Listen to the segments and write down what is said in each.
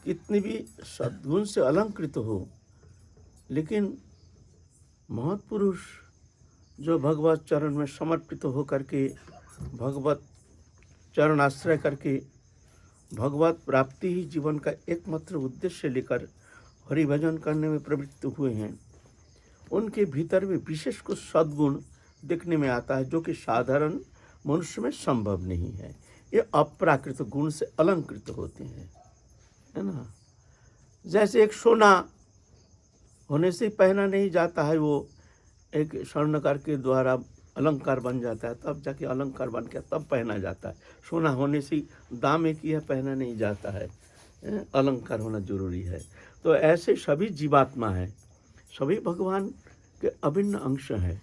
कितनी भी सद्गुण से अलंकृत हो, लेकिन महापुरुष जो भगवत चरण में समर्पित हो करके, भगवत चरण आश्रय करके भगवत प्राप्ति ही जीवन का एकमात्र उद्देश्य लेकर हरिभजन करने में प्रवृत्त हुए हैं, उनके भीतर में विशेष कुछ सद्गुण देखने में आता है जो कि साधारण मनुष्य में संभव नहीं है। ये अप्राकृत गुण से अलंकृत होते हैं, है ना। जैसे एक सोना होने से पहना नहीं जाता है, वो एक स्वर्णकार के द्वारा अलंकार बन जाता है, तब जाके अलंकार बन के तब पहना जाता है। सोना होने से दाम एक ही है, पहना नहीं जाता है, अलंकार होना जरूरी है। तो ऐसे सभी जीवात्मा है, सभी भगवान के अभिन्न अंश है।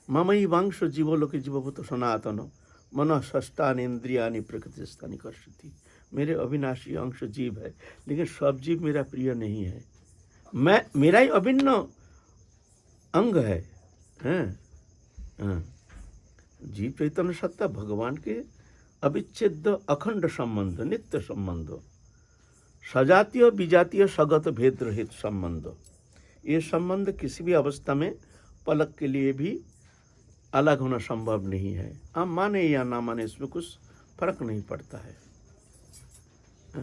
ममई वांश जीवोलोके जीवभूत सनातन मन षष्ठान इंद्रियानि प्रकृति स्थानी कर्षति। मेरे अविनाशी अंश जीव है, लेकिन सब जीव मेरा प्रिय नहीं है। मैं मेरा ही अभिन्न अंग है। जीव चैतन्य सत्ता भगवान के अविच्छेद अखंड संबंध, नित्य संबंध, सजातीय विजातीय सगत भेद रहित संबंध। ये संबंध किसी भी अवस्था में पलक के लिए भी अलग होना संभव नहीं है। आप माने या ना माने, इसमें कुछ फर्क नहीं पड़ता है।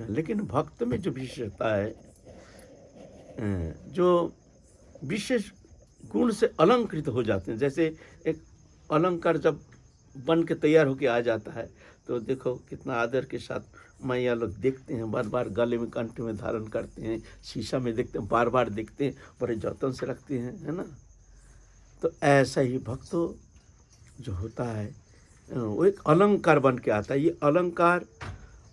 लेकिन भक्त में जो विशेषता है, जो विशेष गुण से अलंकृत हो जाते हैं, जैसे एक अलंकार जब बन के तैयार होके आ जाता है तो देखो कितना आदर के साथ मैया लोग देखते हैं, बार बार गले में कंठ में धारण करते हैं, शीशा में देखते हैं, बार बार देखते हैं, बड़े जतन से रखते हैं, है ना। तो ऐसा ही भक्तों जो होता है वो एक अलंकार बन के आता है। ये अलंकार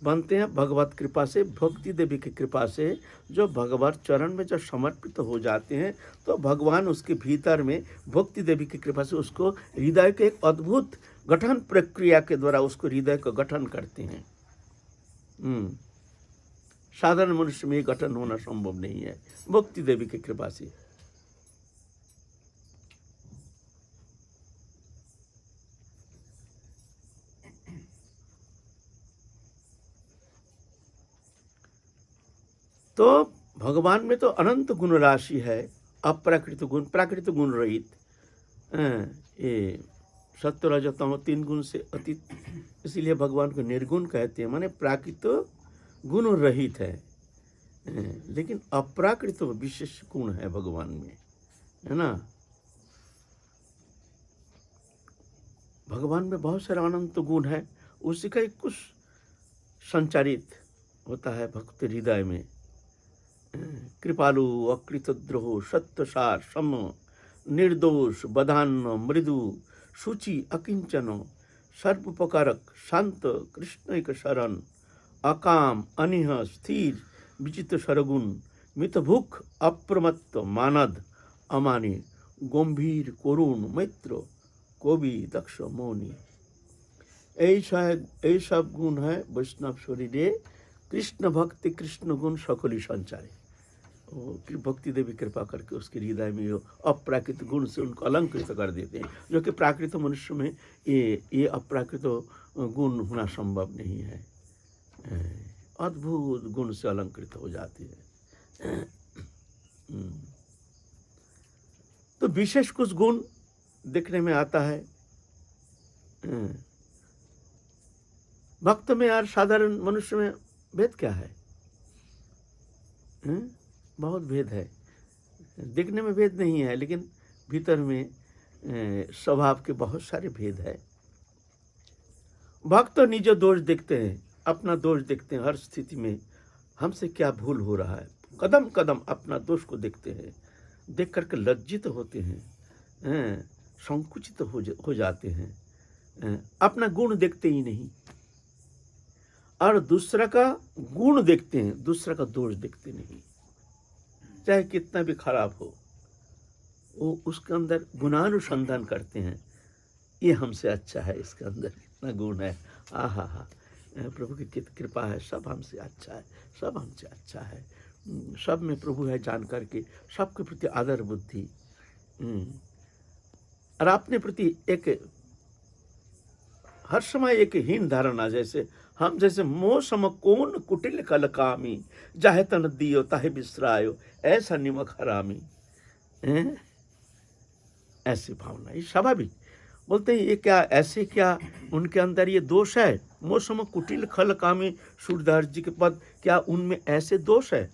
बनते हैं भगवत कृपा से, भक्ति देवी की कृपा से। जो भगवत चरण में जब समर्पित हो जाते हैं तो भगवान उसके भीतर में भक्ति देवी की कृपा से उसको हृदय के एक अद्भुत गठन प्रक्रिया के द्वारा उसको हृदय का गठन करते हैं। साधारण मनुष्य में गठन होना संभव नहीं है, भक्ति देवी की कृपा से। तो भगवान में तो अनंत गुण राशि है, अप्राकृत गुण, प्राकृत गुण रहित। ये सत्य रज तम 3 गुण से अतीत, इसीलिए भगवान को निर्गुण कहते हैं, माने प्राकृत गुण रहित है। लेकिन अप्राकृत विशेष गुण है भगवान में, है ना। भगवान में बहुत सारे अनंत गुण है, उसी का एक कुछ संचारित होता है भक्त हृदय में। कृपालु, अकृतद्रोह, सत्यसार, सम, निर्दोष, बधान्न, मृदु, शुचि, अकिंचन, सर्वोपकारक, शांत, कृष्ण शरण, अकाम, अनिह, स्थिर, विचित्र सरगुण, मितभुख, अप्रमत्त, मानद, अमानी, गंभीर, करुण, मैत्र, कवि, दक्ष, मौनी। यही सब गुण है वैष्णव शरीरे कृष्ण भक्ति कृष्ण गुण सकली संचारे। भक्ति देवी कृपा करके उसके हृदय में अप्राकृत गुण से उनको अलंकृत कर देते हैं, जो कि प्राकृत मनुष्य में ये अप्राकृत गुण होना संभव नहीं है। अद्भुत गुण से अलंकृत हो जाती है। तो विशेष कुछ गुण देखने में आता है भक्त में। यार साधारण मनुष्य में भेद क्या है? बहुत भेद है। दिखने में भेद नहीं है, लेकिन भीतर में स्वभाव के बहुत सारे भेद है। भक्त निज दोष देखते हैं, अपना दोष देखते हैं हर स्थिति में, हमसे क्या भूल हो रहा है। कदम कदम अपना दोष को देखते हैं, देख करके लज्जित होते हैं, संकुचित हो जाते हैं। अपना गुण देखते ही नहीं और दूसरा का गुण देखते हैं, दूसरा का दोष देखते नहीं। चाहे कितना भी खराब हो, वो उसके अंदर गुणानुसंधान करते हैं, ये हमसे अच्छा है, इसके अंदर कितना गुण है, आहा हा, प्रभु की कितनी कृपा है, सब हमसे अच्छा है, सब हमसे अच्छा है, सब में प्रभु है जान करके सबके प्रति आदर बुद्धि और अपने प्रति एक हर समय एक हीन धारणा, जैसे हम जैसे मोह सम कोन कुटिल कल कामी, जाहे तन दियो ताहे बिसरायो, ऐसा निमक हरामी। हैं? ऐसी भावना, ये स्वाभाविक। बोलते हैं ये क्या, ऐसे क्या उनके अंदर ये दोष है? मोसम कुटिल खल कामी, सूरदास जी के पद, क्या उनमें ऐसे दोष है?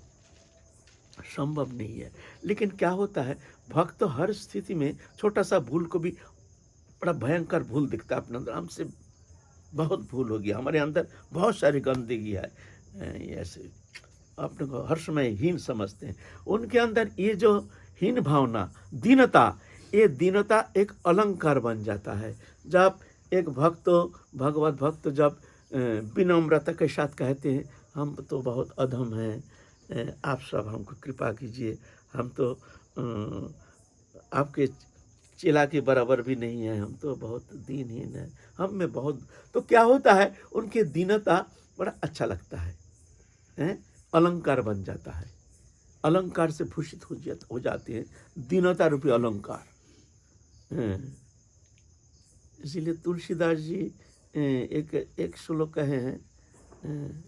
संभव नहीं है। लेकिन क्या होता है, भक्त तो हर स्थिति में छोटा सा भूल को भी बड़ा भयंकर भूल दिखता है अपने अंदर। हमसे बहुत भूल हो गया, हमारे अंदर बहुत सारी गंदगी है, ऐसे अपने को हर समय हीन समझते हैं। उनके अंदर ये जो हीन भावना, दीनता, ये दीनता एक अलंकार बन जाता है। जब एक भक्त, भगवत भक्त जब विनम्रता के साथ कहते हैं, हम तो बहुत अधम हैं, आप सब हमको कृपा कीजिए, हम तो आपके चेला के बराबर भी नहीं है, हम तो बहुत दीनहीन हैं, हम में बहुत, तो क्या होता है, उनके दीनता बड़ा अच्छा लगता है, अलंकार बन जाता है, अलंकार से भूषित हो जाते हैं, दीनता रूपी अलंकार। इसीलिए तुलसीदास जी एक श्लोक कहे हैं,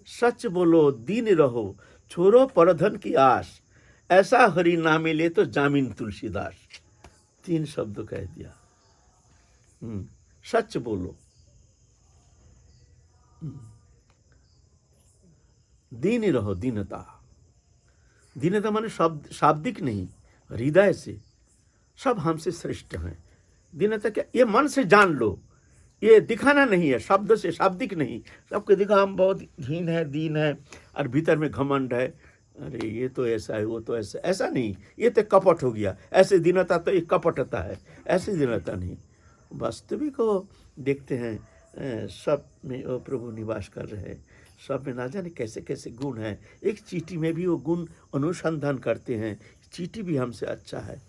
सच बोलो दीन रहो, छोड़ो परधन की आस, ऐसा हरि ना मिले तो जामीन तुलसीदास। 3 शब्द कह दिया। सच बोलो, दीन रहो, दीनता, दीनता माने शाब्दिक नहीं, हृदय से, सब हमसे श्रेष्ठ हैं। दीनता क्या, ये मन से जान लो, ये दिखाना नहीं है, शब्द से, शाब्दिक नहीं। सबके दिखा हम बहुत हीन है, दीन है, और भीतर में घमंड है, अरे ये तो ऐसा है, वो तो ऐसा, ऐसा नहीं, ये तो कपट हो गया। ऐसे दीनता तो एक कपटता है, ऐसी दीनता नहीं। वास्तविक को देखते हैं, सब में वो प्रभु निवास कर रहे हैं, सब में ना जाने कैसे कैसे गुण हैं। एक चींटी में भी वो गुण अनुसंधान करते हैं, चींटी भी हमसे अच्छा है,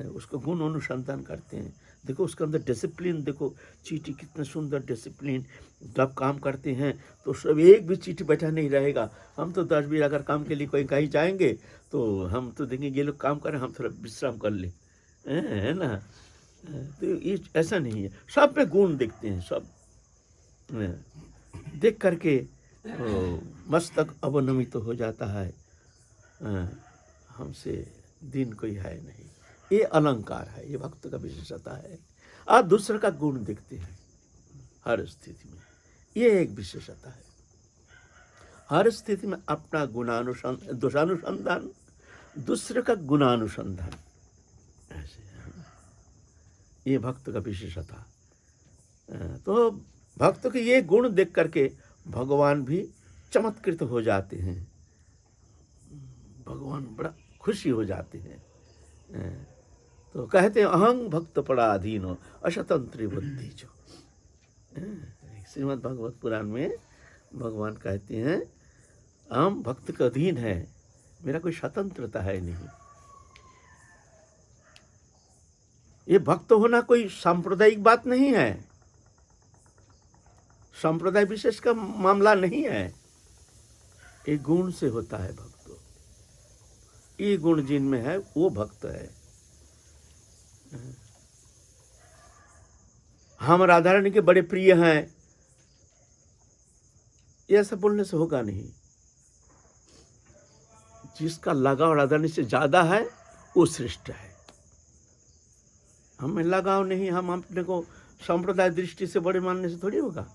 उसको गुण अनुसंधान करते हैं। देखो उसके अंदर डिसिप्लिन, देखो चींटी कितना सुंदर डिसिप्लिन, जब काम करते हैं तो सब, एक भी चींटी बैठा नहीं रहेगा। हम तो 10 भी अगर काम के लिए कोई कहीं जाएंगे तो हम तो देखेंगे ये लोग काम करें, हम थोड़ा विश्राम कर लें, है ना। तो ये ऐसा नहीं है, सब पे गुण देखते हैं, सब देख करके मस्तक अवनमित तो हो जाता है, हमसे दीन कोई है नहीं। ये अलंकार है, ये भक्त का विशेषता है। आप दूसरे का गुण देखते हैं हर स्थिति में, ये एक विशेषता है। हर स्थिति में अपना गुणानुसंधान, दोषानुसंधान, दूसरे का गुणानुसंधान, ऐसे है, ये भक्त का विशेषता। तो भक्त के ये गुण देख करके भगवान भी चमत्कृत हो जाते हैं, भगवान बड़ा खुशी हो जाते हैं। तो कहते हैं अहं भक्त पराधीन हो, अशतंत्री बुद्धि जो। श्रीमद् भागवत पुराण में भगवान कहते हैं हम भक्त के अधीन है, मेरा कोई स्वतंत्रता है नहीं। ये भक्त होना कोई सांप्रदायिक बात नहीं है, संप्रदाय विशेष का मामला नहीं है, ये गुण से होता है भक्त। ये गुण जिनमें है वो भक्त है। हम राधा रानी के बड़े प्रिय हैं, ये ऐसा बोलने से होगा नहीं। जिसका लगाव राधा रानी से ज्यादा है वो श्रेष्ठ है। हमें लगाव नहीं, हम अपने को संप्रदाय दृष्टि से बड़े मानने से थोड़ी होगा।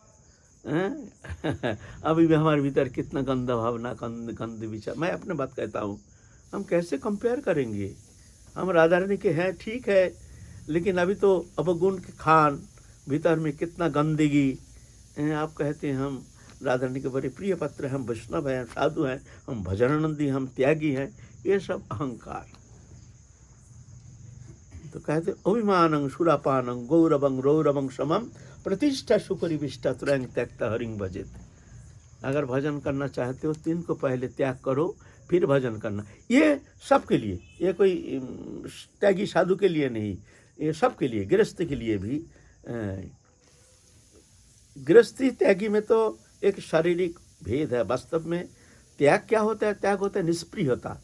अभी भी हमारे भीतर कितना गंदा भावना, गंद विचार। मैं अपने बात कहता हूँ, हम कैसे कंपेयर करेंगे? हम राधा रानी के हैं, ठीक है, लेकिन अभी तो अवगुण के खान, भीतर में कितना गंदगी। आप कहते हैं हम राधा रानी के बड़े प्रिय पत्र हैं, हम वैष्णव हैं, साधु हैं, हम भजनानंदी, हम त्यागी हैं, ये सब अहंकार। तो कहते अभिमानं सुरापानं गौरवं रौरवं समम प्रतिष्ठा सुपरिविष्टा तुरंग त्यक्ता हरिंग भजित। अगर भजन करना चाहते हो तो इनको पहले त्याग करो, फिर भजन करना। ये सबके लिए, ये कोई त्यागी साधु के लिए नहीं, ये सबके लिए, गृहस्थ के लिए भी। गृहस्थी त्यागी में तो एक शारीरिक भेद है। वास्तव में त्याग क्या होता है? त्याग होता है निष्प्रियता।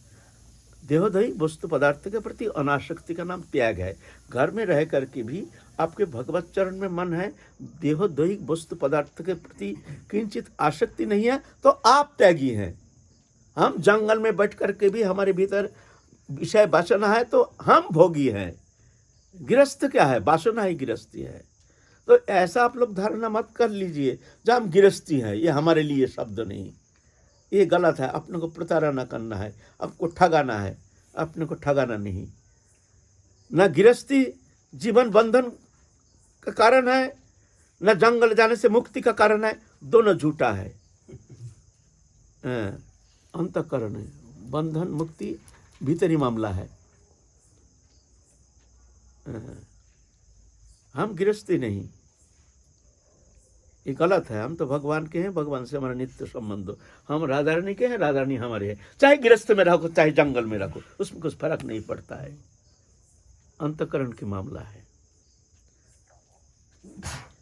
देहोदयी वस्तु पदार्थ के प्रति अनासक्ति का नाम त्याग है। घर में रह करके भी आपके भगवत चरण में मन है, देहोदयी वस्तु पदार्थ के प्रति किंचित आसक्ति नहीं है, तो आप त्यागी हैं। हम जंगल में बैठ करके भी हमारे भीतर विषय वासना है तो हम भोगी हैं। गृहस्थ क्या है? वासना ही गृहस्थी है। तो ऐसा आप लोग धारणा मत कर लीजिए जब हम गृहस्थी हैं, ये हमारे लिए शब्द नहीं, ये गलत है। अपने को प्रताड़ना करना है, आपको ठगाना है, अपने को ठगाना नहीं। न गृहस्थी जीवन बंधन का कारण है, न जंगल जाने से मुक्ति का कारण है, दोनों झूठा है। अंतःकरण है, बंधन मुक्ति भीतरी मामला है। हम गृहस्थी नहीं, ये गलत है। हम तो भगवान के हैं, भगवान से हमारा नित्य संबंध हो। हम राधा रानी के हैं, राधा रानी हमारे हैं। चाहे गृहस्थ में रखो चाहे जंगल में रखो, उसमें कुछ फर्क नहीं पड़ता है। अंतःकरण की मामला है।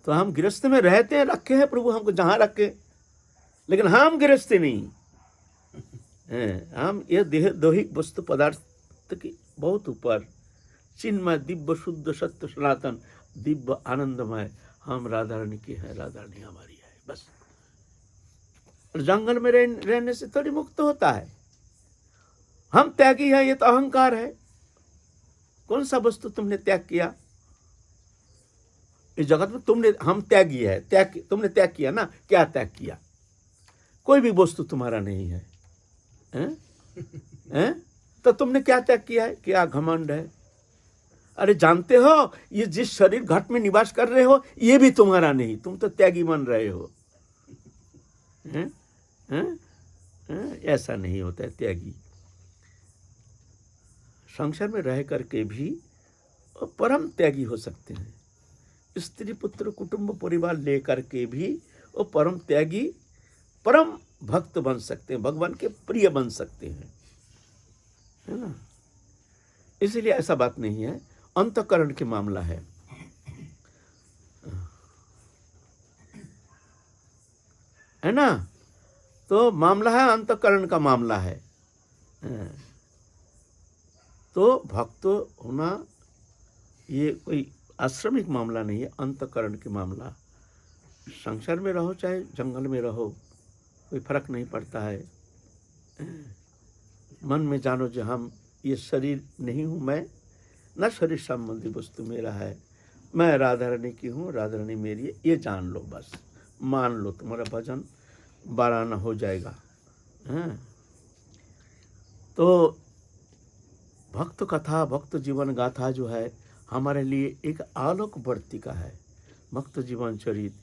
तो हम गृहस्थ में रहते हैं, रखे हैं प्रभु हमको जहां रखे, लेकिन हम गृहस्थी नहीं हैं। हम ये देह दोहिक वस्तु पदार्थ की बहुत ऊपर चिन्मय दिव्य शुद्ध सत्य सनातन दिव्य आनंदमय हम राधा रानी की है, राधा रानी हमारी है, बस। जंगल में रहने से थोड़ी मुक्त होता है। हम त्यागी है, ये तो अहंकार है। कौन सा वस्तु तुमने त्याग किया इस जगत में? तुमने, हम त्यागी है, तुमने त्याग किया ना। क्या त्याग किया? कोई भी वस्तु तुम्हारा नहीं है, हैं? तो तुमने क्या त्याग किया है? क्या घमंड है? अरे जानते हो ये जिस शरीर घट में निवास कर रहे हो ये भी तुम्हारा नहीं, तुम तो त्यागी बन रहे हो। हैं? हैं? ऐसा नहीं होता है त्यागी। संसार में रह करके भी परम त्यागी हो सकते हैं। स्त्री पुत्र कुटुंब परिवार लेकर के भी वो परम त्यागी परम भक्त बन सकते हैं, भगवान के प्रिय बन सकते हैं, है ना। इसलिए ऐसा बात नहीं है, अंतःकरण के मामला है। है ना। तो मामला है, अंतःकरण का मामला है। तो भक्त होना ये कोई आश्रमिक मामला नहीं है, अंतःकरण के मामला। संसार में रहो चाहे जंगल में रहो, कोई फर्क नहीं पड़ता है। मन में जानो जो हम ये शरीर नहीं हूँ, मैं न शरीर संबंधी वस्तु मेरा है, मैं राधा रानी की हूँ, राधा रानी मेरी है, ये जान लो, बस मान लो, तुम्हारा भजन बाराना हो जाएगा। तो भक्त कथा, भक्त जीवन गाथा जो है हमारे लिए एक आलोक वर्तिका है, भक्त जीवन चरित।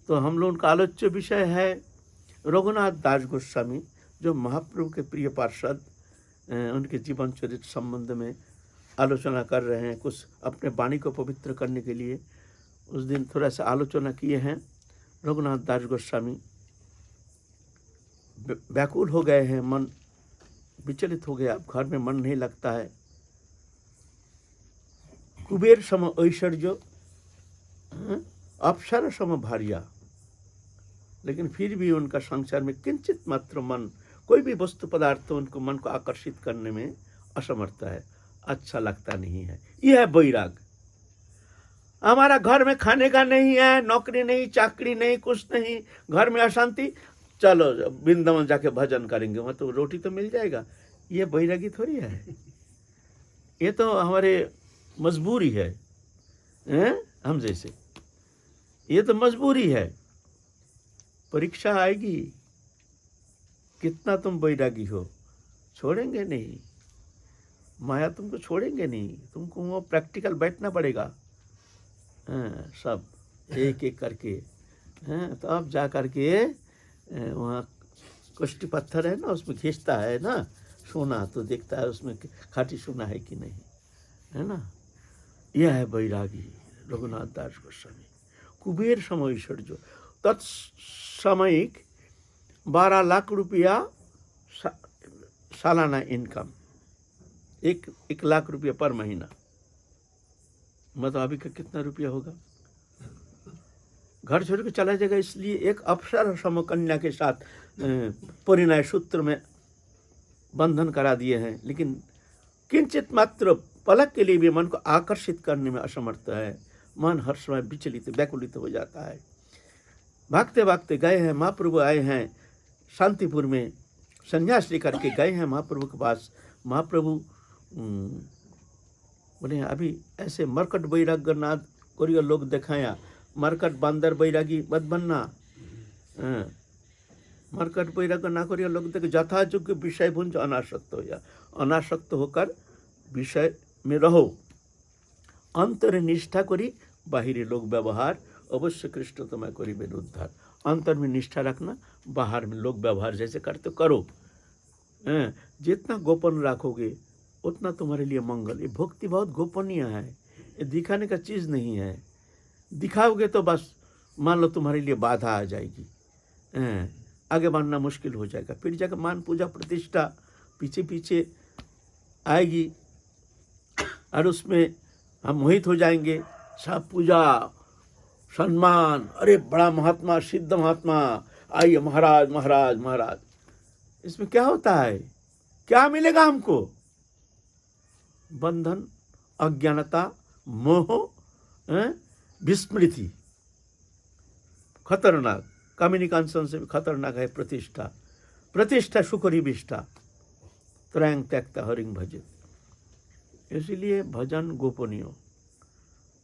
तो हम लोगों का आलोच्य विषय है रघुनाथ दास गोस्वामी, जो महाप्रभु के प्रिय पार्षद, उनके जीवन चरित्र संबंध में आलोचना कर रहे हैं। कुछ अपने वाणी को पवित्र करने के लिए उस दिन थोड़ा सा आलोचना किए हैं। रघुनाथ दास गोस्वामी व्याकुल हो गए हैं, मन विचलित हो गया, अब घर में मन नहीं लगता है। कुबेर सम ऐश्वर्य, अप्सरा सम भार्या, लेकिन फिर भी उनका संसार में किंचित मात्र मन, कोई भी वस्तु पदार्थ उनको मन को आकर्षित करने में असमर्थ है, अच्छा लगता नहीं है। यह है वैराग। हमारा घर में खाने का नहीं है, नौकरी नहीं, चाकरी नहीं, कुछ नहीं, घर में अशांति, चलो वृंदावन जाके भजन करेंगे, वहाँ तो रोटी तो मिल जाएगा। ये वैरागी थोड़ी है, ये तो हमारे मजबूरी है, हम जैसे, ये तो मजबूरी है। परीक्षा आएगी, कितना तुम वैरागी हो, छोड़ेंगे नहीं, माया तुमको छोड़ेंगे नहीं, तुमको वो प्रैक्टिकल बैठना पड़ेगा, सब एक एक करके। तो अब जा करके वहाँ कुष्टी पत्थर है ना, उसमें खींचता है ना सोना, तो देखता है उसमें खाटी सोना है कि नहीं, है ना। यह है वैरागी रघुनाथ दास गोस्वामी। कुबेर समय ऐश्वर्य, तत्सामयिक 12 लाख रुपया सालाना इनकम, 1 लाख रुपया पर महीना, मतलब अभी का कितना रुपया होगा। घर छोड़ के चला जाएगा, इसलिए एक अप्सरा समकन्या के साथ परिणय सूत्र में बंधन करा दिए हैं, लेकिन किंचित मात्र पलक के लिए भी मन को आकर्षित करने में असमर्थ है। मन हर समय विचलित व्याकुलित हो जाता है। भागते भागते गए हैं, महाप्रभु आए हैं शांतिपुर में, संन्यास लेकर के गए हैं महाप्रभु के पास। महाप्रभु बोले अभी ऐसे मरकट बैराग्य नाथ कोरियो लोग दिखाया, मरकट बांदर बैरागी मत बनना। मरकट बैराग्य ना करियो लोग देख जथा योग्य विषय भुंज अनासक्त हो जा, अनासक्त होकर विषय में रहो। अंतर निष्ठा करी बाहरी लोग व्यवहार अवश्य कृष्ण तुम्हें करीबेन उद्धार। अंतर में निष्ठा रखना, बाहर में लोग व्यवहार जैसे करते करो। जितना गोपन रखोगे उतना तुम्हारे लिए मंगल। ये भक्ति बहुत गोपनीय है, ये दिखाने का चीज़ नहीं है। दिखाओगे तो बस मान लो तुम्हारे लिए बाधा आ जाएगी, आगे बढ़ना मुश्किल हो जाएगा। फिर जाकर मान पूजा प्रतिष्ठा पीछे पीछे आएगी और उसमें हम मोहित हो जाएंगे। सब पूजा सम्मान, अरे बड़ा महात्मा, सिद्ध महात्मा, आइए महाराज महाराज महाराज। इसमें क्या होता है, क्या मिलेगा हमको? बंधन, अज्ञानता, मोह, विस्मृति, खतरनाक। कम्युनिकेशन से भी खतरनाक है प्रतिष्ठा। प्रतिष्ठा सुकरी विष्ठा, त्रयं त्यक्ता हरिं भजित। इसीलिए भजन गोपनीय।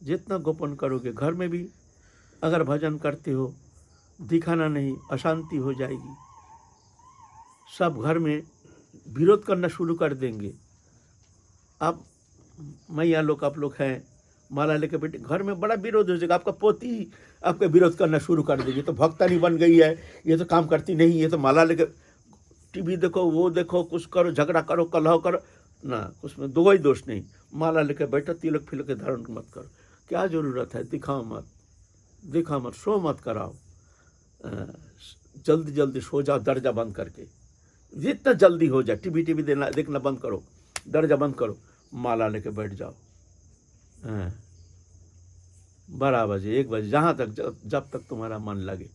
जितना गोपन करोगे, घर में भी अगर भजन करते हो, दिखाना नहीं, अशांति हो जाएगी। सब घर में विरोध करना शुरू कर देंगे। अब मैया लोग आप लोग हैं, माला लेके बेटे, घर में बड़ा विरोध हो जाएगा। आपका पोती आपका विरोध करना शुरू कर देगी, तो भक्तानी बन गई है, ये तो काम करती नहीं, ये तो माला लेके टीवी देखो, वो देखो, कुछ करो, झगड़ा करो, कलह करो ना, उसमें दो ही दोष नहीं। माला लेके बैठो, तिलक फिलक के धारण मत करो। क्या जरूरत है? दिखाओ मत, दिखाओ मत, शो मत कराओ। जल्दी जल्दी सो जाओ दरजा बंद करके, जितना जल्दी हो जाए। टीवी देखना बंद करो, दरजा बंद करो, माला लेके बैठ जाओ। 12 बजे 1 बजे, जहाँ तक जब तक तुम्हारा मन लगे।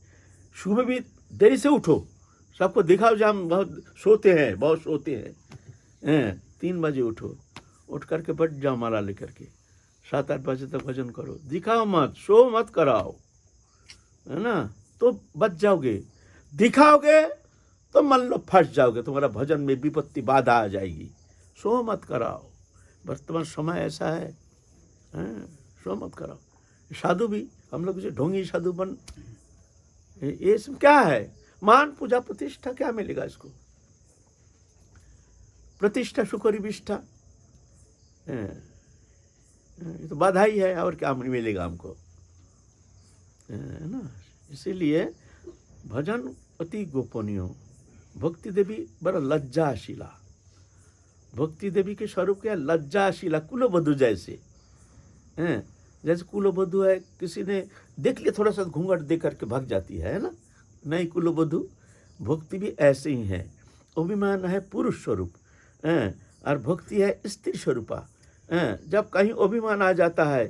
सुबह भी देरी से उठो, सबको दिखाओ जो हम बहुत सोते हैं, बहुत सोते हैं। 3 बजे उठो, उठ करके बैठ जाओ माला लेकर के। 7-8 बजे तक भजन करो। दिखाओ मत, शो मत कराओ, है ना, तो बच जाओगे। दिखाओगे तो मान लो फंस जाओगे, तुम्हारा भजन में विपत्ति बाधा आ जाएगी। शो मत कराओ। वर्तमान समय ऐसा है, शो मत कराओ। साधु भी हम लोग जो ढोंगी साधु बन, ये सब क्या है? मान पूजा प्रतिष्ठा क्या मिलेगा इसको? प्रतिष्ठा सुकरी विष्ठा, ये तो बाधा ही है, और क्या मिलेगा हमको, है ना। इसीलिए भजन अति गोपनीय। भक्ति देवी बड़ा लज्जाशीला। भक्ति देवी के स्वरूप क्या? लज्जाशीला, कुलवधु जैसे हैं। जैसे कुलवधु है, किसी ने देख लिया थोड़ा सा घूंघट दे करके भाग जाती है ना। नहीं, कुलवधु भक्ति भी ऐसे ही है। अभिमान है पुरुष स्वरूप, और भक्ति है स्त्री स्वरूपा। जब कहीं अभिमान आ जाता है,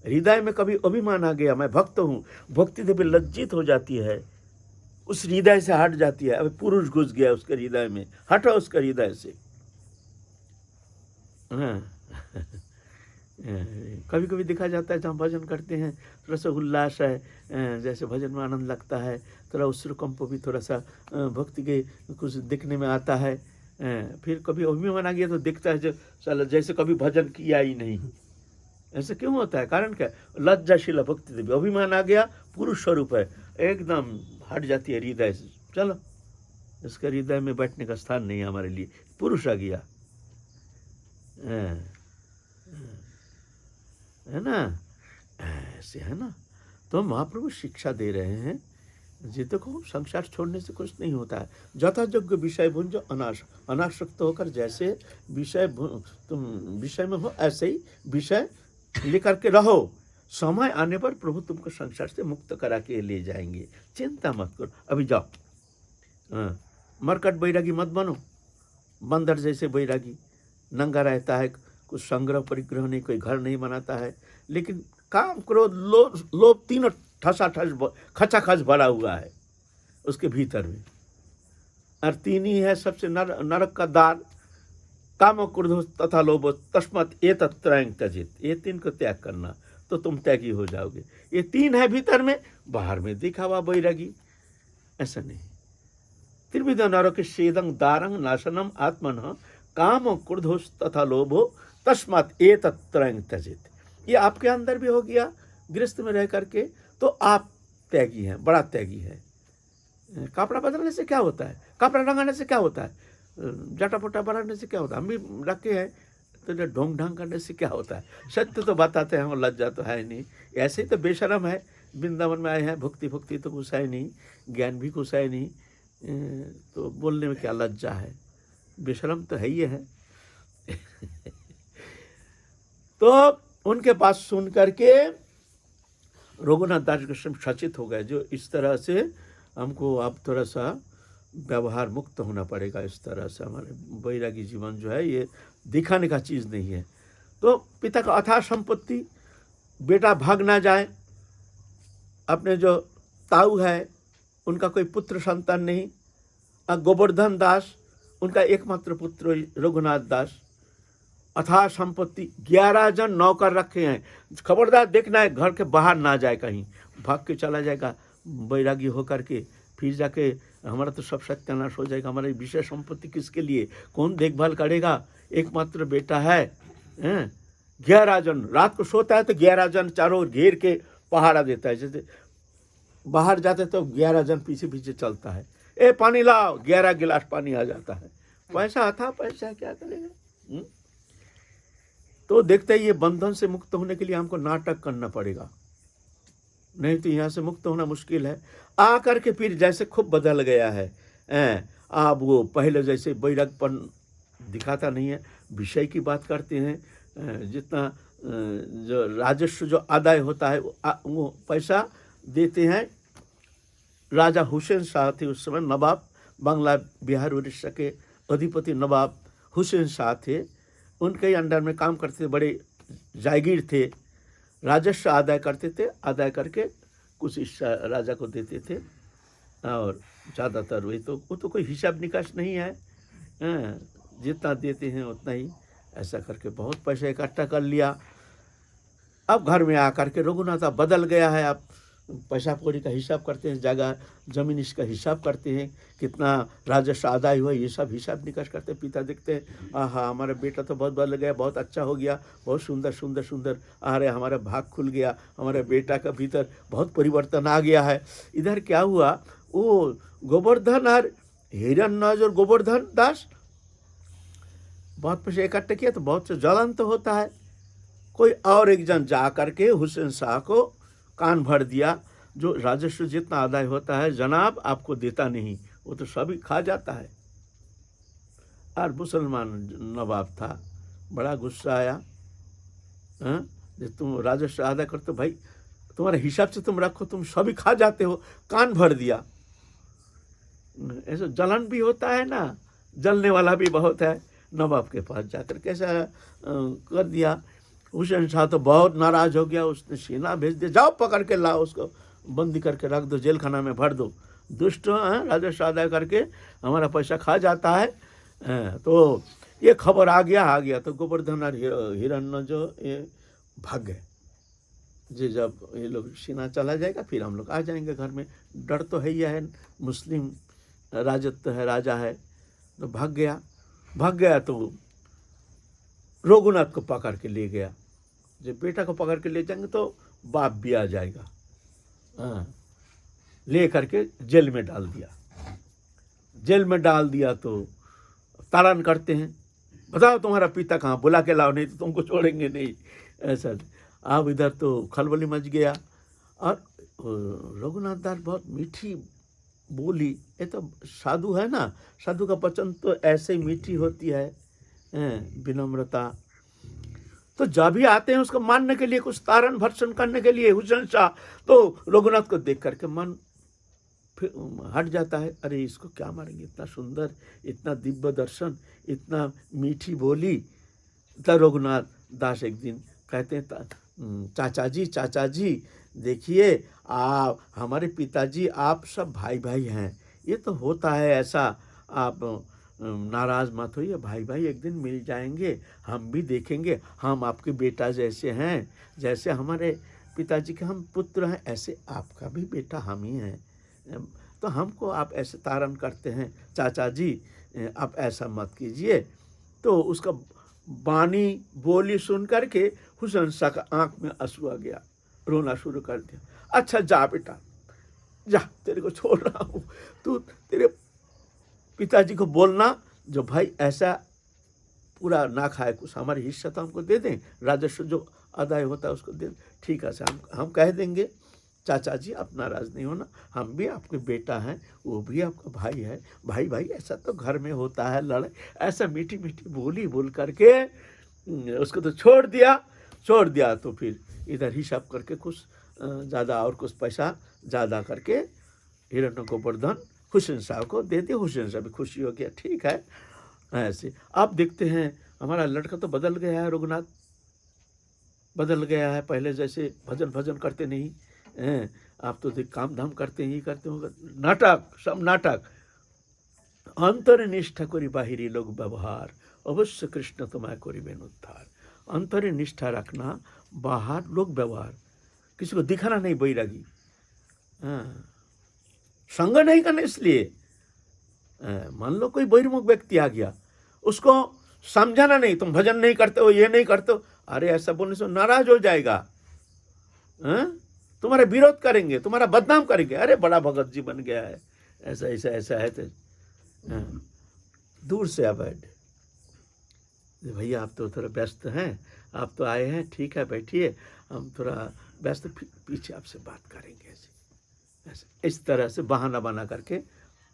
हृदय में कभी अभिमान आ गया, मैं भक्त हूँ, भक्ति देवी लज्जित हो जाती है, उस हृदय से हट जाती है। अभी पुरुष घुस गया उसके हृदय में, हटो उसके हृदय से। कभी कभी देखा जाता है जहाँ भजन करते हैं, थोड़ा सा उल्लास है, जैसे भजन में आनंद लगता है, थोड़ा उत्सुकंप भी थोड़ा सा भक्ति के कुछ दिखने में आता है। फिर कभी अभिमान आ गया तो दिखता है जो जैसे कभी भजन किया ही नहीं। ऐसे क्यों होता है? कारण क्या? लज्जाशीला भक्ति देवी। अभिमान आ गया, पुरुष स्वरूप है, एकदम हट जाती है हृदय से। चलो, इसके हृदय में बैठने का स्थान नहीं है हमारे लिए, पुरुष आ गया, है ना। ऐसे है ना। तो महाप्रभु शिक्षा दे रहे हैं, जितने को संसार छोड़ने से कुछ नहीं होता है। यथायोग्य विषय भुंजो अनासक्त होकर, जैसे विषय तुम विषय में हो, ऐसे ही विषय लेकर के रहो। समय आने पर प्रभु तुमको संसार से मुक्त करा के ले जाएंगे, चिंता मत करो। अभी जाओ, मरकट बैरागी मत बनो, बंदर जैसे बैरागी। नंगा रहता है, कुछ संग्रह परिग्रह नहीं, कोई घर नहीं बनाता है, लेकिन काम क्रोध लोभ तीनों ठसाठस खचाखच भरा हुआ है उसके भीतर में। और तीन ही है सबसे नरक का द्वार, काम क्रोध तथा लोभ, तस्मत एतत् त्रयं त्यजेत। ये तीन को त्याग करना तो तुम त्यागी हो जाओगे। ये तीन है भीतर में, बाहर में दिखावा बैरागी, ऐसा नहीं। त्रिविध नरक सेदं दारं नाशनम आत्मन काम क्रोधो तथा लोभो तस्मात् एतत् त्रयं त्यजेत। ये आपके अंदर भी हो गया गृहस्थ में रह करके, तो आप त्यागी हैं, बड़ा त्यागी है। कपड़ा बदलने से क्या होता है, कपड़ा रंगाने से क्या होता है, जटा पोटा बनाने से क्या होता है, हम भी रखे हैं तो जो ढोंग ढांग करने से क्या होता है। सत्य तो बताते हैं, हम लज्जा तो है नहीं। ऐसे ही तो बेशरम है, वृंदावन में आए हैं, भुक्ति भुक्ति तो कुछ है नहीं, ज्ञान भी कुछ है नहीं, तो बोलने में क्या लज्जा है, बेशरम तो है ही है। तो उनके पास सुन करके रघुनाथ दास गोस्वामी सचेत हो गए, जो इस तरह से हमको अब थोड़ा सा व्यवहार मुक्त होना पड़ेगा। इस तरह से हमारे वैरागी जीवन जो है ये दिखाने का चीज़ नहीं है। तो पिता का अथाह संपत्ति, बेटा भाग ना जाए, अपने जो ताऊ है उनका कोई पुत्र संतान नहीं, गोवर्धन दास उनका एकमात्र पुत्र रघुनाथ दास, अथाह संपत्ति, 11 जन नौकर रखे हैं। खबरदार देखना है घर के बाहर ना जाए, कहीं भाग के चला जाएगा बैरागी होकर के, फिर जाके हमारा तो सब सत्यानाश हो जाएगा। हमारी विशेष संपत्ति किसके लिए, कौन देखभाल करेगा, एकमात्र बेटा है। 11 जन, रात को सोता है तो 11 जन चारों घेर के पहाड़ा देता है। जैसे बाहर जाते तो 11 जन पीछे पीछे चलता है, ए पानी लाओ, 11 गिलास पानी आ जाता है। पैसा था, पैसा क्या करेगा। तो देखते ही ये बंधन से मुक्त होने के लिए हमको नाटक करना पड़ेगा, नहीं तो यहाँ से मुक्त होना मुश्किल है। आ करके फिर जैसे खूब बदल गया है, आप वो पहले जैसे बैरागपन दिखाता नहीं है, विषय की बात करते हैं। जितना जो राजस्व जो आदाय होता है वो पैसा देते हैं। राजा हुसैन शाह थे उस समय, नवाब, बांग्ला बिहार उड़ीसा के अधिपति नवाब हुसैन शाह थे, उनके ही अंडर में काम करते थे, बड़े जागीर थे, राजस्व आदाय करते थे, आदाय करके कुछ हिस्सा राजा को देते थे, और ज़्यादातर वो तो कोई हिसाब निकास नहीं है, जितना देते हैं उतना ही, ऐसा करके बहुत पैसा इकट्ठा कर लिया। अब घर में आकर के रघुनाथ बदल गया है, आप पैसा कौड़ी का हिसाब करते हैं, जगह जमीन इसका हिसाब करते हैं, कितना राजस्व आदाय हुआ, ये सब हिसाब निकास करते हैं। पिता देखते हैं, हाँ हमारा बेटा तो बहुत बदल गया, बहुत अच्छा हो गया, बहुत सुंदर सुंदर सुंदर आ रहे, हमारा भाग खुल गया, हमारे बेटा का भीतर बहुत परिवर्तन आ गया है। इधर क्या हुआ, वो गोवर्धन और हिरण्यज और गोवर्धन दास बहुत पैसे इकट्ठे किया, तो बहुत से जलन तो होता है। कोई और एक जन जा करके हुसैन शाह को कान भर दिया, जो राजस्व जितना आदाय होता है जनाब आपको देता नहीं, वो तो सभी खा जाता है। और मुसलमान नवाब था, बड़ा गुस्सा आया, जो तुम राजस्व आदाय करते भाई, तुम्हारे हिसाब से तुम रखो, तुम सभी खा जाते हो, कान भर दिया। ऐसा जलन भी होता है ना, जलने वाला भी बहुत है। नवाब के पास जाकर कैसा कर दिया। हुसैन शाह तो बहुत नाराज हो गया, उसने सेना भेज दिया, जाओ पकड़ के लाओ, उसको बंदी करके रख दो, जेल खाना में भर दो, दुष्ट राजस्व आदाय करके हमारा पैसा खा जाता है। तो ये खबर आ गया तो गोवर्धन और हिरण्य जो ये भाग गए, जी जब ये लोग सेना चला जाएगा फिर हम लोग आ जाएंगे घर में, डर तो है ही है, मुस्लिम राजत्व है, राजा है। तो भाग गया तो रघुनाथ को पकड़ के ले गया। जब बेटा को पकड़ के ले जाएंगे तो बाप भी आ जाएगा, ले करके जेल में डाल दिया। तो ताड़न करते हैं, बताओ तुम्हारा पिता कहाँ, बुला के लाओ, नहीं तो तुमको छोड़ेंगे नहीं, ऐसा। अब इधर तो खलबली मच गया। और रघुनाथ दास बहुत मीठी बोली, ये तो साधु है ना, साधु का वचन तो ऐसे ही मीठी होती है, विनम्रता। तो जब भी आते हैं उसको मानने के लिए, कुछ तारण भर्सन करने के लिए हुसैन शाह, तो रघुनाथ को देख करके मन फिर हट जाता है, अरे इसको क्या मारेंगे, इतना सुंदर, इतना दिव्य दर्शन, इतना मीठी बोली। तो रघुनाथ दास एक दिन कहते हैं, चाचा जी देखिए, आप हमारे पिताजी, आप सब भाई हैं, ये तो होता है ऐसा, आप नाराज़ मत होइए भाई भाई, एक दिन मिल जाएंगे, हम भी देखेंगे, हम आपके बेटा जैसे हैं, जैसे हमारे पिताजी के हम पुत्र हैं, ऐसे आपका भी बेटा हम ही हैं। तो हमको आप ऐसे तारण करते हैं, चाचा जी आप ऐसा मत कीजिए। तो उसका बानी बोली सुन करके हुसैन शाह का आंख में आंसू आ गया, रोना शुरू कर दिया। अच्छा जा बेटा जा, तेरे को छोड़ रहा हूँ, तू तेरे पिताजी को बोलना जो भाई ऐसा पूरा ना खाए, कुछ हमारी हिस्सा तो हमको दे दें, राजस्व जो आदाय होता है उसको दे। ठीक है सर, हम कह देंगे चाचा जी आप नाराज़ नहीं होना, हम भी आपके बेटा हैं, वो भी आपका भाई है, भाई भाई ऐसा तो घर में होता है लड़ाई। ऐसा मीठी मीठी बोली बोल करके उसको तो छोड़ दिया। तो फिर इधर हिसाब करके कुछ ज़्यादा और कुछ पैसा ज़्यादा करके हिरण्यगोवर्धन हुसैन साहब को दे दिया। हुसैन साहब भी खुशी हो गया, ठीक है। ऐसे आप देखते हैं हमारा लड़का तो बदल गया है, रघुनाथ बदल गया है, पहले जैसे भजन करते नहीं हैं, आप तो देख काम धाम करते ही करते होंगे, नाटक, सब नाटक। अंतरे निष्ठा करी बाहिरी लोग व्यवहार, अवश्य कृष्ण तुम्हें करिबेन उद्धार। अंतरे निष्ठा रखना, बाहर लोग व्यवहार, किसी को दिखाना नहीं बैरागी, संग नहीं करना। इसलिए मान लो कोई बहिर्मुख व्यक्ति आ गया, उसको समझाना नहीं, तुम भजन नहीं करते हो, ये नहीं करते हो, अरे ऐसा बोलने से नाराज हो जाएगा, तुम्हारा विरोध करेंगे, तुम्हारा बदनाम करेंगे, अरे बड़ा भगत जी बन गया है, ऐसा ऐसा ऐसा है। तो दूर से अवॉइड, भैया आप तो थोड़ा व्यस्त हैं, आप तो आए हैं, ठीक है बैठिए, हम थोड़ा व्यस्त, पीछे आपसे बात करेंगे। ऐसे इस तरह से बहाना बना करके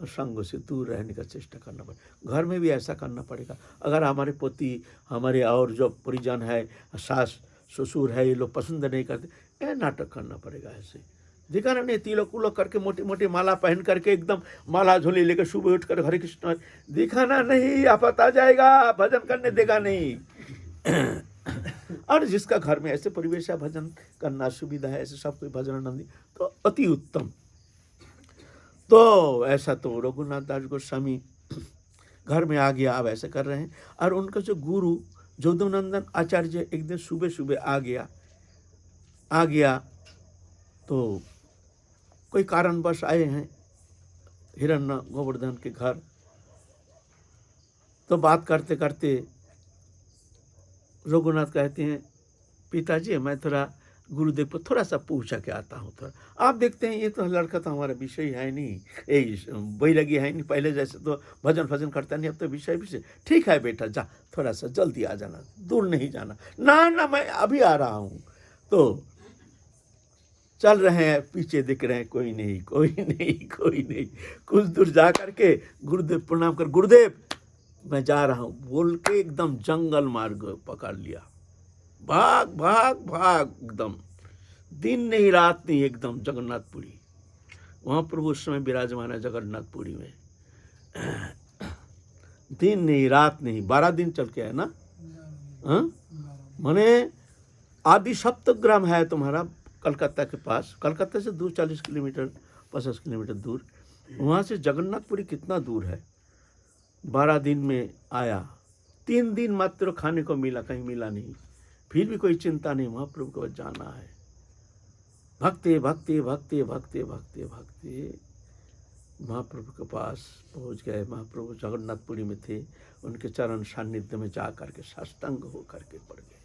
संग से दूर रहने का चेष्टा करना पड़ेगा। घर में भी ऐसा करना पड़ेगा। अगर हमारे पोती, हमारे और जो परिजन है, सास ससुर है, ये लोग पसंद नहीं करते, नाटक करना पड़ेगा। ऐसे दिखाना नहीं, तिलक उलक करके मोटी मोटी माला पहन करके एकदम माला झोली लेकर सुबह उठ कर हरे कृष्ण दिखाना नहीं, आफत आ जाएगा, भजन करने देगा नहीं। और जिसका घर में ऐसे परिवेश है, भजन करना सुविधा है, ऐसे सब कोई भजन आनंदी, तो अति उत्तम। तो ऐसा तो रघुनाथ दास गोस्वामी घर में आ गया, अब ऐसे कर रहे हैं। और उनका जो गुरु जोधनंदन आचार्य एक दिन सुबह सुबह आ गया तो कोई कारणवश आए हैं हिरण्य गोवर्धन के घर। तो बात करते करते रघुनाथ कहते हैं, पिताजी मैं थोड़ा गुरुदेव को थोड़ा सा पूछा के आता हूँ। थोड़ा आप देखते हैं ये तो लड़का तो हमारा विषय है नहीं, बैरागी है नहीं, पहले जैसे तो भजन करता नहीं, अब तो विषय। ठीक है बेटा जा, थोड़ा सा जल्दी आ जाना, दूर नहीं जाना। ना मैं अभी आ रहा हूँ। तो चल रहे हैं, पीछे दिख रहे हैं, कोई नहीं। कुछ दूर जा करके गुरुदेव प्रणाम कर, गुरुदेव मैं जा रहा हूँ बोल के एकदम जंगल मार्ग पकड़ लिया, भाग एकदम, दिन नहीं रात नहीं, एकदम जगन्नाथपुरी। वहाँ प्रभु उस समय विराजमान है जगन्नाथपुरी में, दिन नहीं रात नहीं, 12 दिन चल के है ना। माने आदि सप्तग्राम है तुम्हारा कलकत्ता के पास, कलकत्ता से दूर 40 किलोमीटर 50 किलोमीटर दूर। वहाँ से जगन्नाथपुरी कितना दूर है। 12 दिन में आया, 3 दिन मात्र खाने को मिला, कहीं मिला नहीं, फिर भी कोई चिंता नहीं, महाप्रभु को जाना है। भक्ति महाप्रभु के पास पहुंच गए। महाप्रभु जगन्नाथपुरी में थे, उनके चरण सान्निध्य में जा करके साष्टांग हो करके पड़ गए,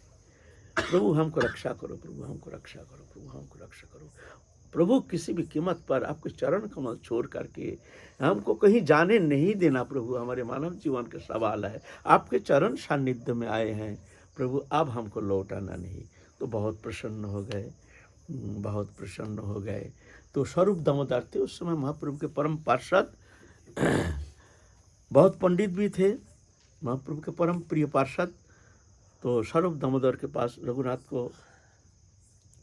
प्रभु हमको रक्षा करो, प्रभु हमको रक्षा करो, प्रभु हमको रक्षा करो। प्रभु किसी भी कीमत पर आपके चरण कमल छोड़ करके हमको कहीं जाने नहीं देना प्रभु, हमारे मानव जीवन का सवाल है, आपके चरण सान्निध्य में आए हैं प्रभु, अब हमको लौटाना नहीं। तो बहुत प्रसन्न हो गए। तो स्वरूप दामोदर थे उस समय महाप्रभु के परम पार्षद, बहुत पंडित भी थे, महाप्रभु के परम प्रिय पार्षद। तो स्वरूप दामोदर के पास रघुनाथ को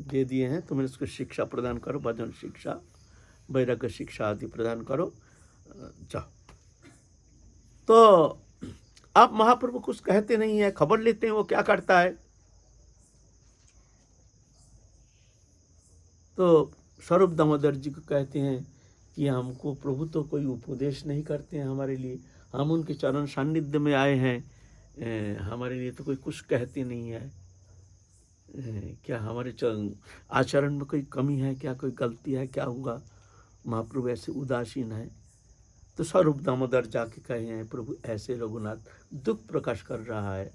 दे दिए हैं, तुम्हें इसको शिक्षा प्रदान करो, भजन शिक्षा, वैराग्य शिक्षा आदि प्रदान करो, जाओ। तो आप महाप्रभु कुछ कहते नहीं है, खबर लेते हैं वो क्या करता है। तो स्वरूप दामोदर जी को कहते हैं कि हमको प्रभु तो कोई उपदेश नहीं करते हैं हमारे लिए, हम उनके चरण सानिध्य में आए हैं, हमारे लिए तो कोई कुछ कहते नहीं है। क्या हमारे आचरण में कोई कमी है, क्या कोई गलती है, क्या होगा? महाप्रभु ऐसे उदासीन है। तो स्वरूप दामोदर जाके कहे हैं, प्रभु ऐसे रघुनाथ दुख प्रकाश कर रहा है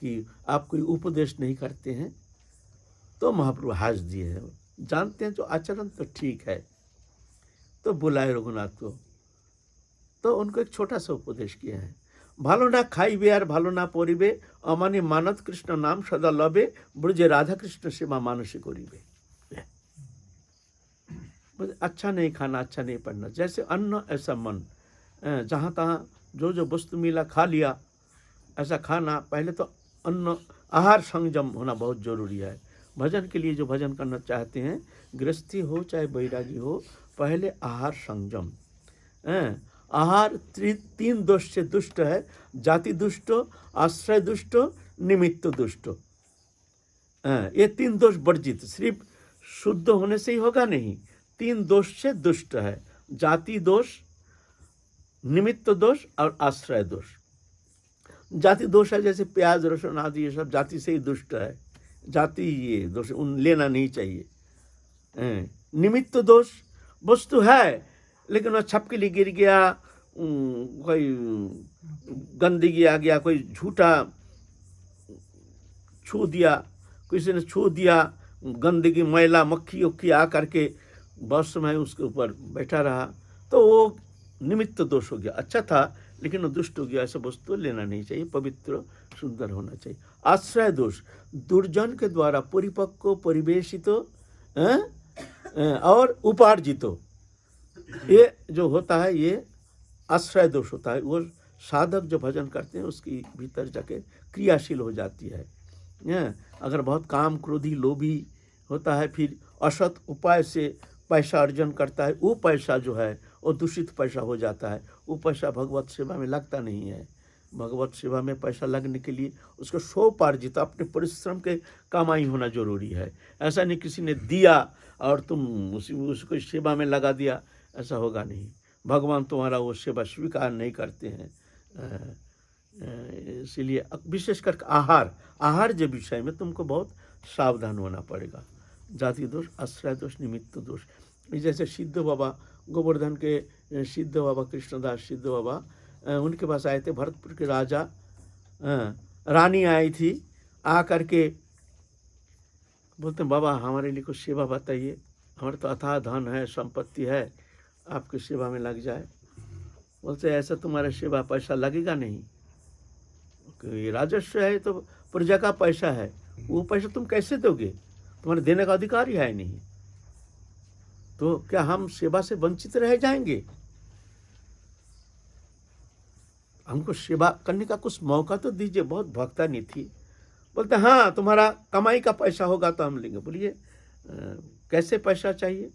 कि आप कोई उपदेश नहीं करते हैं। तो महाप्रभु हंस दिए हैं, जानते हैं जो आचरण तो ठीक है। तो बुलाए रघुनाथ को, तो उनको एक छोटा सा उपदेश किया है, भालो ना खाइबे और भालो ना पढ़िबे, अमानी मानत कृष्ण नाम सदा लबे, ब्रजे राधा कृष्ण सेवा मानसी करिबे। अच्छा नहीं खाना, अच्छा नहीं पढ़ना, जैसे अन्न ऐसा मन, जहाँ तहाँ जो जो वस्तु मिला खा लिया, ऐसा खाना। पहले तो अन्न आहार संयम होना बहुत जरूरी है। भजन के लिए जो भजन करना चाहते हैं, गृहस्थी हो चाहे बैरागी हो, पहले आहार संयम। आहार 3 दोष से दुष्ट है, जाति दुष्ट, आश्रय दुष्ट, निमित्त दुष्ट। ये 3 दोष वर्जित, सिर्फ शुद्ध होने से ही होगा नहीं, 3 दोष से दुष्ट है, जाति दोष, निमित्त दोष और आश्रय दोष। जाति दोष है जैसे प्याज लहसुन आदि, ये सब जाति से ही दुष्ट है, जाति ये दोष उन लेना नहीं चाहिए। निमित्त दोष, वस्तु है लेकिन वह छपकली गिर गया, कोई गंदगी आ गया, कोई झूठा छू दिया, किसी ने छू दिया, गंदगी मैला मक्खी उक्खी आ करके बहुत समय उसके ऊपर बैठा रहा, तो वो निमित्त दोष हो गया। अच्छा था लेकिन वो दुष्ट हो गया, ऐसा वस्तु लेना नहीं चाहिए, पवित्र सुंदर होना चाहिए। आश्रय दोष, दुर्जन के द्वारा परिपक्व परिवेशित और उपार्जित, ये जो होता है ये आश्रय दोष होता है। वो साधक जो भजन करते हैं उसकी भीतर जाके क्रियाशील हो जाती है। अगर बहुत काम क्रोधी लोभी होता है, फिर असत उपाय से पैसा अर्जन करता है, वो पैसा जो है वो दूषित पैसा हो जाता है, वो पैसा भगवत सेवा में लगता नहीं है। भगवत सेवा में पैसा लगने के लिए उसको स्वोपार्जित अपने परिश्रम के कमाई होना जरूरी है। ऐसा नहीं किसी ने दिया और तुम उसको सेवा में लगा दिया, ऐसा होगा नहीं। भगवान तुम्हारा वो सेवा स्वीकार नहीं करते हैं। इसलिए विशेषकर आहार के विषय में तुमको बहुत सावधान होना पड़ेगा। जाति दोष, आश्रय दोष, निमित्त दोष। जैसे सिद्ध बाबा, गोवर्धन के सिद्ध बाबा कृष्णदास सिद्ध बाबा, उनके पास आए थे, भरतपुर के राजा, रानी आई थी, आ करके बोलते बाबा हमारे लिए कुछ सेवा बताइए, हमारे तो अथाह धन है, संपत्ति है, आपकी सेवा में लग जाए। बोलते ऐसा तुम्हारा सेवा पैसा लगेगा नहीं, ये राजस्व है तो प्रजा का पैसा है, वो पैसा तुम कैसे दोगे, तुम्हारे देने का अधिकार ही है नहीं, तो क्या हम सेवा से वंचित रह जाएंगे? हमको सेवा करने का कुछ मौका तो दीजिए। बहुत भक्तानी थी। बोलते हाँ तुम्हारा कमाई का पैसा होगा तो हम लेंगे। बोलिए कैसे पैसा चाहिए?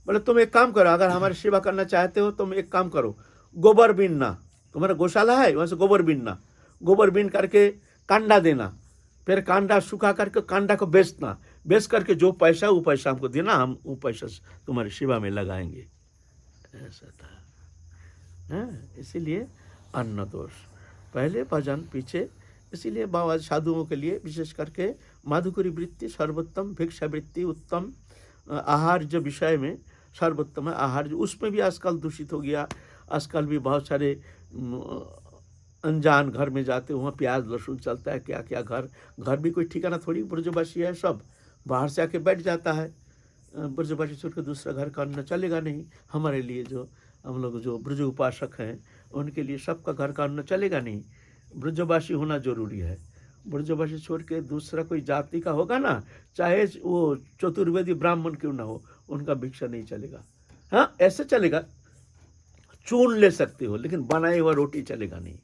बोले तुम एक काम करो, अगर हमारी सेवा करना चाहते हो तुम एक काम करो, गोबर बीनना, तुम्हारा गौशाला है वहाँ से गोबर बीनना, गोबर बीन करके कांडा देना, फिर कांडा सुखा करके कांडा को बेचना, बेच करके जो पैसा वो पैसा हमको देना, हम वो पैसा तुम्हारी सेवा में लगाएंगे। ऐसा था। इसीलिए अन्न दोष पहले, भजन पीछे। इसीलिए बाबा साधुओं के लिए विशेष करके माधुकरी वृत्ति सर्वोत्तम, भिक्षा वृत्ति उत्तम, आहार जो विषय में सर्वोत्तम है आहार, जो उसमें भी आजकल दूषित हो गया। आजकल भी बहुत सारे अनजान घर में जाते, वहाँ प्याज लहसुन चलता है, क्या क्या घर भी कोई ठिकाना थोड़ी, ब्रजवासी है सब, बाहर से आके बैठ जाता है। ब्रजवासी छोड़ के दूसरा घर का अन्न चलेगा नहीं। हमारे लिए जो हम लोग जो ब्रज उपासक हैं उनके लिए सबका घर का अन्न चलेगा नहीं, ब्रजवासी होना जरूरी है। ब्रजवासी छोड़ के दूसरा कोई जाति का होगा ना, चाहे वो चतुर्वेदी ब्राह्मण क्यों ना हो, उनका भिक्षा नहीं चलेगा। हाँ ऐसे चलेगा, चून ले सकते हो, लेकिन बनाए हुआ रोटी चलेगा नहीं।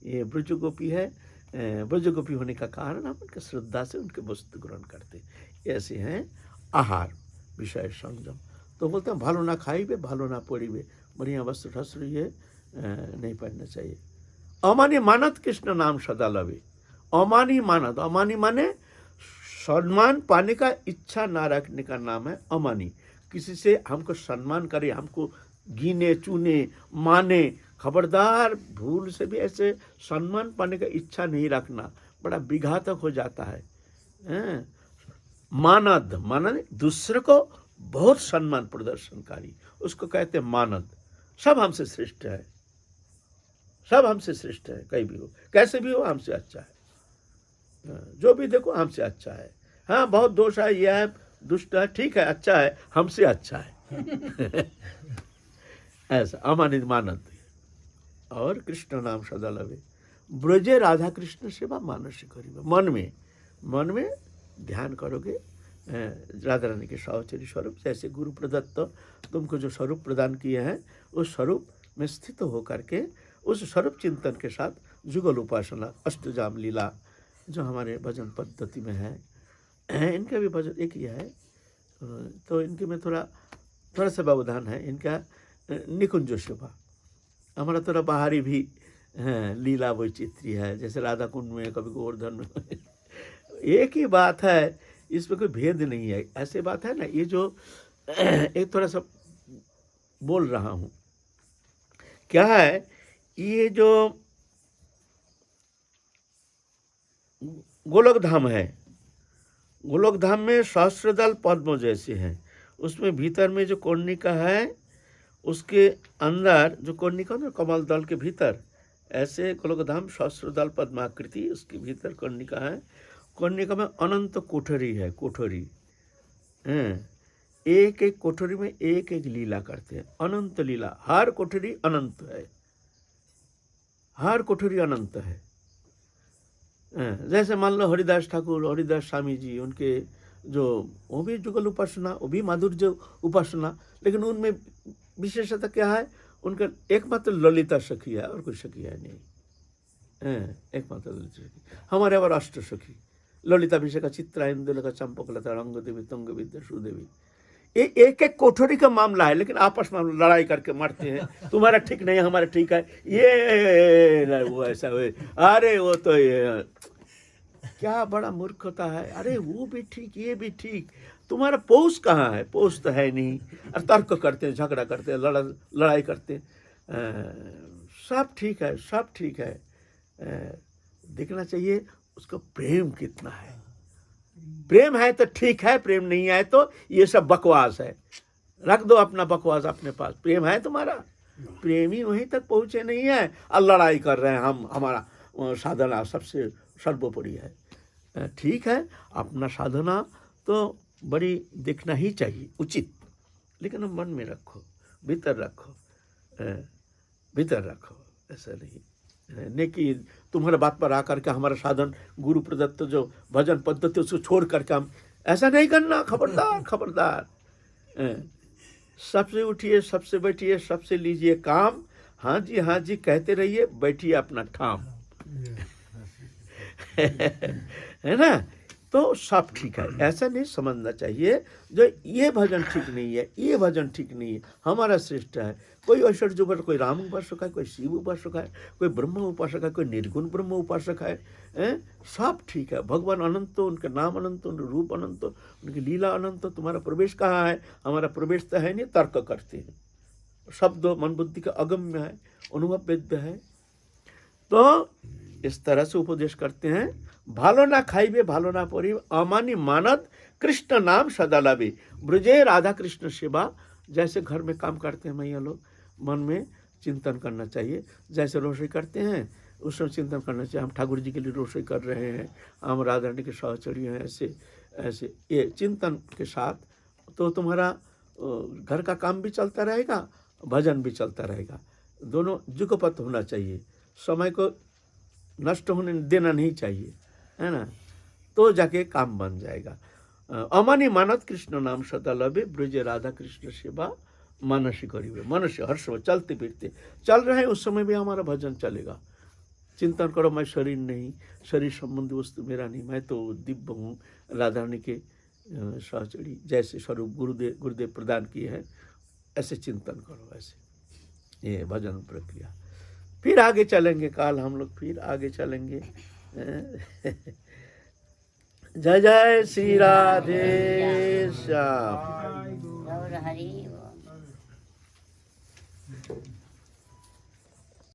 ये ब्रजगोपी है, ब्रजगोपी होने का कारण हम उनके श्रद्धा से उनके वस्तु ग्रहण करते। ऐसे हैं आहार विषय संयम। तो बोलते हैं भालो ना खाइबे भालो ना पड़िबे, बढ़िया वस्त्र ठसरी है नहीं पहनना चाहिए। अमानी मानत कृष्ण नाम सदा लवे। अमानी मानत, अमानी माने सम्मान पाने का इच्छा ना रखने का नाम है अमानी। किसी से हमको सम्मान करे, हमको गिने चुने माने। खबरदार भूल से भी ऐसे सम्मान पाने का इच्छा नहीं रखना, बड़ा विघातक हो जाता है। हैं? मानद, मानद दूसरे को बहुत सम्मान प्रदर्शनकारी, उसको कहते हैं मानद। सब हमसे श्रेष्ठ है, सब हमसे श्रेष्ठ है, कहीं भी हो कैसे भी हो हमसे अच्छा है। जो भी देखो हमसे अच्छा है। हाँ बहुत दोष है, यह है, दुष्ट है, ठीक है, अच्छा है, हमसे अच्छा है। ऐसा अमानित मानद। और कृष्ण नाम सदा लवे, ब्रजे राधा कृष्ण सेवा मानसिक करिबे। मन में ध्यान करोगे राधा रानी के साहचर्य स्वरूप, जैसे गुरु प्रदत्त तुमको जो स्वरूप प्रदान किए हैं उस स्वरूप में स्थित होकर के उस स्वरूप चिंतन के साथ जुगल उपासना, अष्टजाम लीला जो हमारे भजन पद्धति में है, इनका भी भजन एक ही है। तो इनके में थोड़ा सा व्यवधान है इनका। निकुंज सेवा हमारा थोड़ा बाहरी भी लीला वैचित्र्य है, जैसे राधा कुंड में, कभी गोवर्धन में। एक ही बात है, इसमें कोई भेद नहीं है। ऐसे बात है ना, ये जो एक थोड़ा सा बोल रहा हूँ, क्या है ये जो गोलोक धाम है, गोलोक धाम में सहस्त्रदल पद्म जैसे हैं, उसमें भीतर में जो कर्णिका है, उसके अंदर जो कर्णिका ना कमल दल के भीतर, ऐसे गोलोक धाम सहस्त्रदल पद्माकृति, उसके भीतर कर्णिका है। कर्णिका में अनंत कोठरी है, कोठरी हैं, एक एक कोठरी में एक एक लीला करते हैं, अनंत लीला। हर कोठरी अनंत है, हर कोठरी अनंत है। जैसे मान लो हरिदास ठाकुर, हरिदास स्वामी जी, उनके जो वो भी जुगल उपासना, वो भी माधुर्य उपासना, लेकिन उनमें विशेषता क्या है, उनका एकमात्र ललिता सखी है और कोई सखी है नहीं, एकमात्र ललिता सखी। हमारे और अष्ट सखी, ललिताभिषेक, चित्रा, इंदुलेखा, चंपकलता, रंग देवी, तुंग विद्या, सुदेवी। ये एक एक कोठरी का मामला है, लेकिन आपस में लड़ाई करके मरते हैं, तुम्हारा ठीक नहीं है, हमारा ठीक है, ये वो ऐसा हुए, अरे वो तो ये क्या बड़ा मूर्खता है। अरे वो भी ठीक, ये भी ठीक, तुम्हारा पोष कहाँ है? पोष तो है नहीं, और तर्क करते हैं, झगड़ा करते हैं, लड़ाई करते हैं। सब ठीक है, सब ठीक है, देखना चाहिए उसका प्रेम कितना है। प्रेम है तो ठीक है, प्रेम नहीं है तो ये सब बकवास है, रख दो अपना बकवास अपने पास। प्रेम है तुम्हारा, प्रेमी वहीं तक पहुँचे नहीं है और लड़ाई कर रहे हैं, हम हमारा साधना सबसे सर्वोपरि है। ठीक है, अपना साधना तो बड़ी देखना ही चाहिए, उचित, लेकिन हम मन में रखो, भीतर रखो, भीतर रखो। ऐसा नहीं कि तुम्हारे बात पर आकर के हमारा साधन गुरु प्रदत्त जो भजन पद्धति उसको छोड़ करके हम, ऐसा नहीं करना। खबरदार, खबरदार। सबसे उठिए, सबसे बैठिए, सबसे लीजिए काम, हाँ जी कहते रहिए, बैठिए अपना ठाम। है ना, तो सब ठीक है। ऐसा नहीं समझना चाहिए जो ये भजन ठीक नहीं है, ये भजन ठीक नहीं है, हमारा श्रेष्ठ है। कोई ऐश्वर्य उपासक, कोई राम उपासक है, कोई शिव उपासक है, कोई ब्रह्म उपासक है, कोई निर्गुण ब्रह्म उपासक है, सब ठीक है। भगवान अनंत, उनके नाम अनंत, उनके रूप अनंत, उनकी लीला अनंत। तुम्हारा प्रवेश कहाँ है? हमारा प्रवेश तो है नहीं, तर्क करते हैं, शब्द मन बुद्धि का अगम्य है, अनुभव वेद्य है। तो इस तरह से उपदेश करते हैं, भालो ना खाइबे, भालो ना पढ़िबे, अमानी मानद कृष्ण नाम सदा लावे, ब्रजे राधा कृष्ण सेवा। जैसे घर में काम करते हैं मैया लोग, मन में चिंतन करना चाहिए। जैसे रसोई करते हैं उस समय चिंतन करना चाहिए, हम ठाकुर जी के लिए रसोई कर रहे हैं, हम राधा रानी के सहचर्य हैं, ऐसे ऐसे ये चिंतन के साथ तो तुम्हारा घर का काम भी चलता रहेगा, भजन भी चलता रहेगा। दोनों जुगपथ होना चाहिए, समय को नष्ट होने देना नहीं चाहिए, है ना, तो जाके काम बन जाएगा। अमानी मानद कृष्ण नाम सदा लवे, ब्रज राधा कृष्ण सेवा मानसी करिबे। मनुष्य हर समय चलते फिरते चल रहे हैं, उस समय भी हमारा भजन चलेगा। चिंतन करो, मैं शरीर नहीं, शरीर संबंधी वस्तु मेरा नहीं, मैं तो दिव्य हूँ, राधा रानी के सहचरी जैसे स्वरूप गुरुदेव प्रदान किए हैं, ऐसे चिंतन करो। ऐसे ये भजन प्रक्रिया। फिर आगे चलेंगे, काल हम लोग फिर आगे चलेंगे। जय जय श्री राधे श्याम।